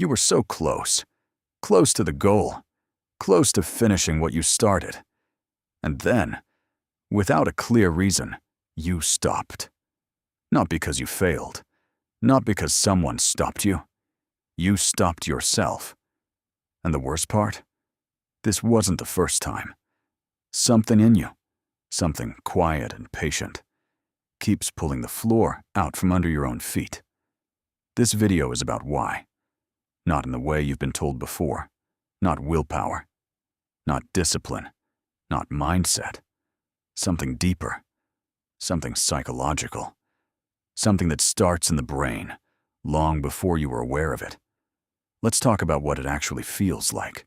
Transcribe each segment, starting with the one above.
You were so close. Close to the goal. Close to finishing what you started. And then, without a clear reason, you stopped. Not because you failed. Not because someone stopped you. You stopped yourself. And the worst part? This wasn't the first time. Something in you, something quiet and patient, keeps pulling the floor out from under your own feet. This video is about why. Not in the way you've been told before. Not willpower. Not discipline. Not mindset. Something deeper. Something psychological. Something that starts in the brain, long before you were aware of it. Let's talk about what it actually feels like.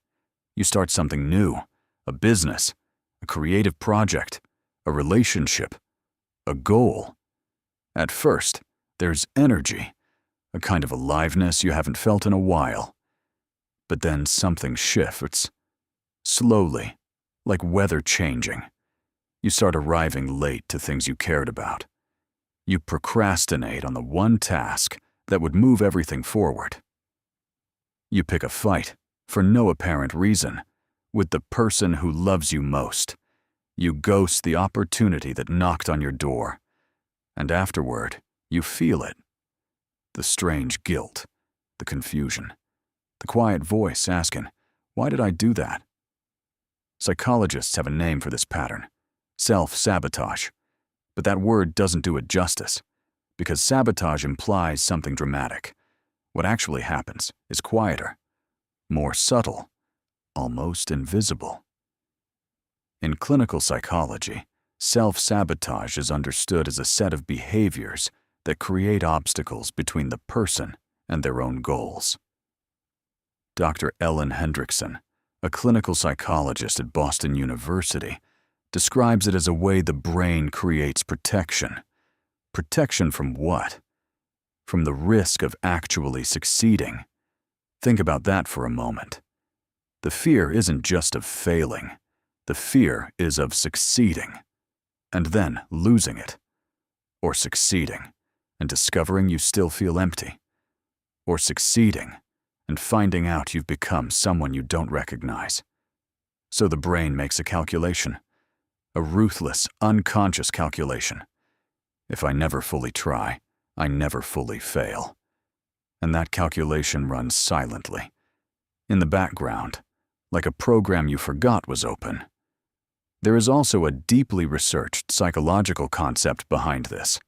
You start something new, a business, a creative project, a relationship, a goal. At first, there's energy, a kind of aliveness you haven't felt in a while. But then something shifts. Slowly, like weather changing. You start arriving late to things you cared about. You procrastinate on the one task that would move everything forward. You pick a fight, for no apparent reason, with the person who loves you most. You ghost the opportunity that knocked on your door. And afterward, you feel it. The strange guilt, the confusion, the quiet voice asking, "Why did I do that?" Psychologists have a name for this pattern: self-sabotage. But that word doesn't do it justice, because sabotage implies something dramatic. What actually happens is quieter, more subtle, almost invisible. In clinical psychology, self-sabotage is understood as a set of behaviors that create obstacles between the person and their own goals. Dr. Ellen Hendrickson, a clinical psychologist at Boston University, describes it as a way the brain creates protection. Protection from what? From the risk of actually succeeding. Think about that for a moment. The fear isn't just of failing. The fear is of succeeding, and then losing it. Or succeeding, and discovering you still feel empty. Or succeeding, and finding out you've become someone you don't recognize. So the brain makes a calculation. A ruthless, unconscious calculation. If I never fully try, I never fully fail. And that calculation runs silently, in the background, like a program you forgot was open. There is also a deeply researched psychological concept behind this: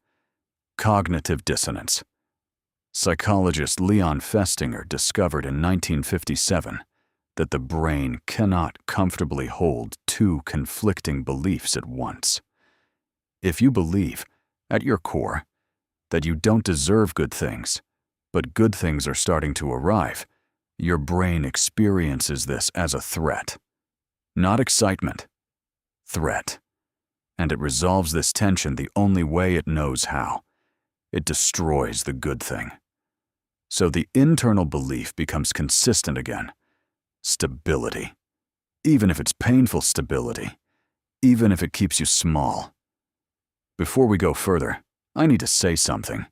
cognitive dissonance. Psychologist Leon Festinger discovered in 1957 that the brain cannot comfortably hold two conflicting beliefs at once. If you believe, at your core, that you don't deserve good things, but good things are starting to arrive, your brain experiences this as a threat. Not excitement. Threat. And it resolves this tension the only way it knows how. It destroys the good thing. So the internal belief becomes consistent again. Stability. Even if it's painful stability. Even if it keeps you small. Before we go further, I need to say something.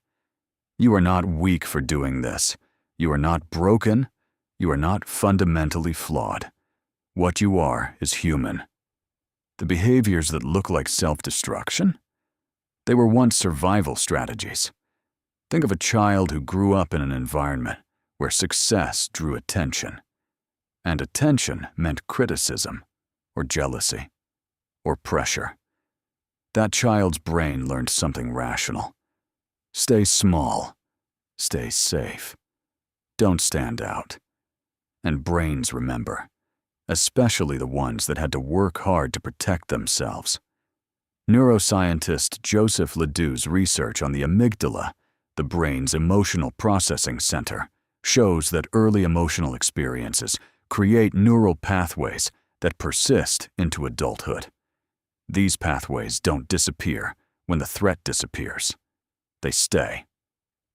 You are not weak for doing this. You are not broken. You are not fundamentally flawed. What you are is human. The behaviors that look like self-destruction? They were once survival strategies. Think of a child who grew up in an environment where success drew attention. And attention meant criticism, or jealousy, or pressure. That child's brain learned something rational. Stay small. Stay safe. Don't stand out. And brains remember, especially the ones that had to work hard to protect themselves. Neuroscientist Joseph Ledoux's research on the amygdala, the brain's emotional processing center, shows that early emotional experiences create neural pathways that persist into adulthood. These pathways don't disappear when the threat disappears. They stay,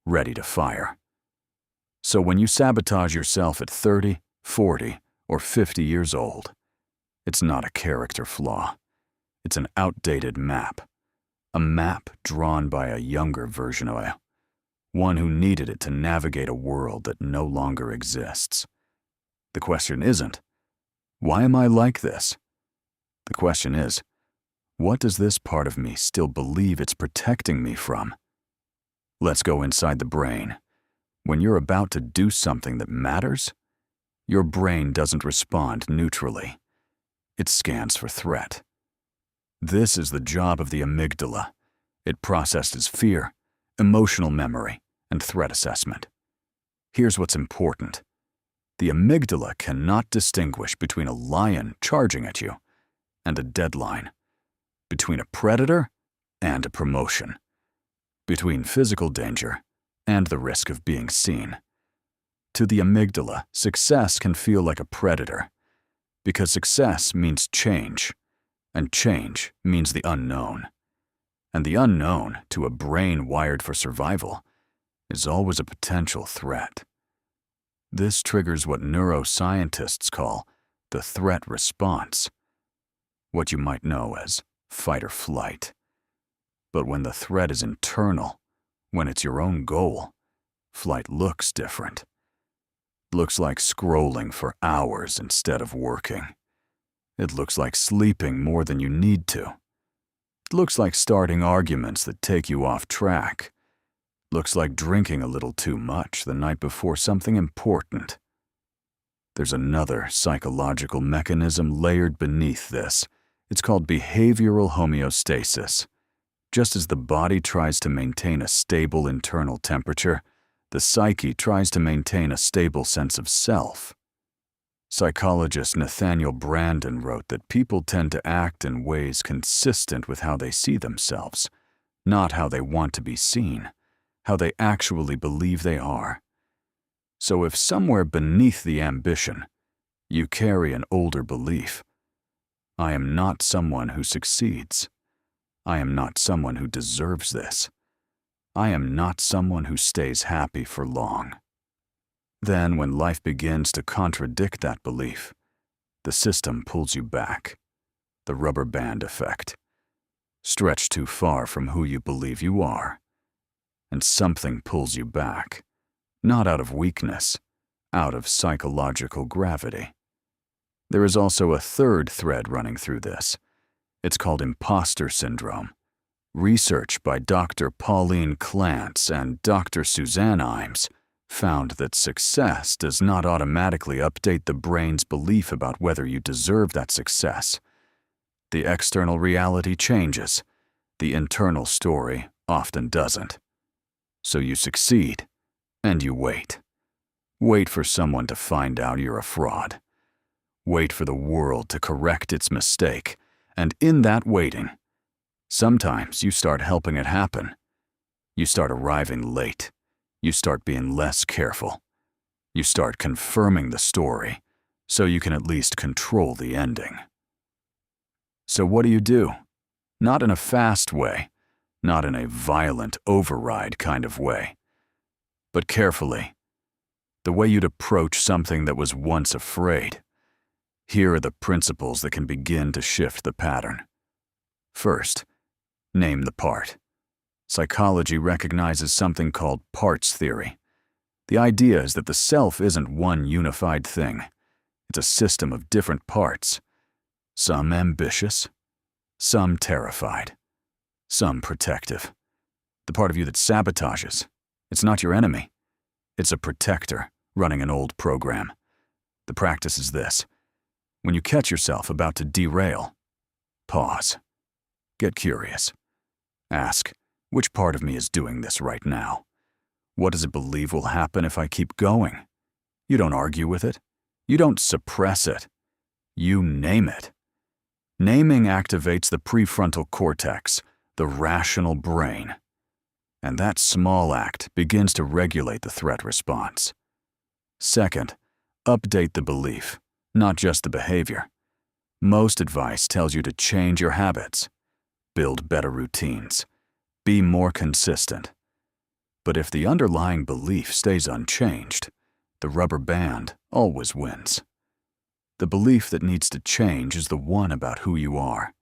ready to fire. So when you sabotage yourself at 30, 40, or 50 years old, it's not a character flaw. It's an outdated map. A map drawn by a younger version of you. one who needed it to navigate a world that no longer exists. The question isn't, why am I like this? The question is, what does this part of me still believe it's protecting me from? Let's go inside the brain. When you're about to do something that matters, your brain doesn't respond neutrally. It scans for threat. This is the job of the amygdala. It processes fear, emotional memory, and threat assessment. Here's what's important. The amygdala cannot distinguish between a lion charging at you and a deadline, between a predator and a promotion, between physical danger and the risk of being seen. To the amygdala, success can feel like a predator, because success means change, and change means the unknown. And the unknown, to a brain wired for survival, is always a potential threat. This triggers what neuroscientists call the threat response, what you might know as fight or flight. But when the threat is internal, when it's your own goal, flight looks different. Looks like scrolling for hours instead of working. It looks like sleeping more than you need to. It looks like starting arguments that take you off track. Looks like drinking a little too much the night before something important. There's another psychological mechanism layered beneath this. It's called behavioral homeostasis. Just as the body tries to maintain a stable internal temperature, the psyche tries to maintain a stable sense of self. Psychologist Nathaniel Branden wrote that people tend to act in ways consistent with how they see themselves, not how they want to be seen, how they actually believe they are. So if somewhere beneath the ambition, you carry an older belief, I am not someone who succeeds. I am not someone who deserves this. I am not someone who stays happy for long. Then, when life begins to contradict that belief, the system pulls you back. The rubber band effect. Stretch too far from who you believe you are, and something pulls you back, not out of weakness, out of psychological gravity. There is also a third thread running through this. It's called imposter syndrome. Research by Dr. Pauline Clance and Dr. Suzanne Imes found that success does not automatically update the brain's belief about whether you deserve that success. The external reality changes. The internal story often doesn't. So you succeed, and you wait. Wait for someone to find out you're a fraud. Wait for the world to correct its mistake, and in that waiting, sometimes you start helping it happen. You start arriving late. You start being less careful. You start confirming the story, so you can at least control the ending. So what do? Not in a fast way, not in a violent override kind of way, but carefully, the way you'd approach something that was once afraid. Here are the principles that can begin to shift the pattern. First, name the part. Psychology recognizes something called parts theory. The idea is that the self isn't one unified thing. It's a system of different parts. Some ambitious, some terrified, some protective. The part of you that sabotages, it's not your enemy. It's a protector running an old program. The practice is this. When you catch yourself about to derail, pause. Get curious. Ask, which part of me is doing this right now? What does it believe will happen if I keep going? You don't argue with it. You don't suppress it. You name it. Naming activates the prefrontal cortex, the rational brain. And that small act begins to regulate the threat response. Second, update the belief, not just the behavior. Most advice tells you to change your habits, build better routines, be more consistent. But if the underlying belief stays unchanged, the rubber band always wins. The belief that needs to change is the one about who you are.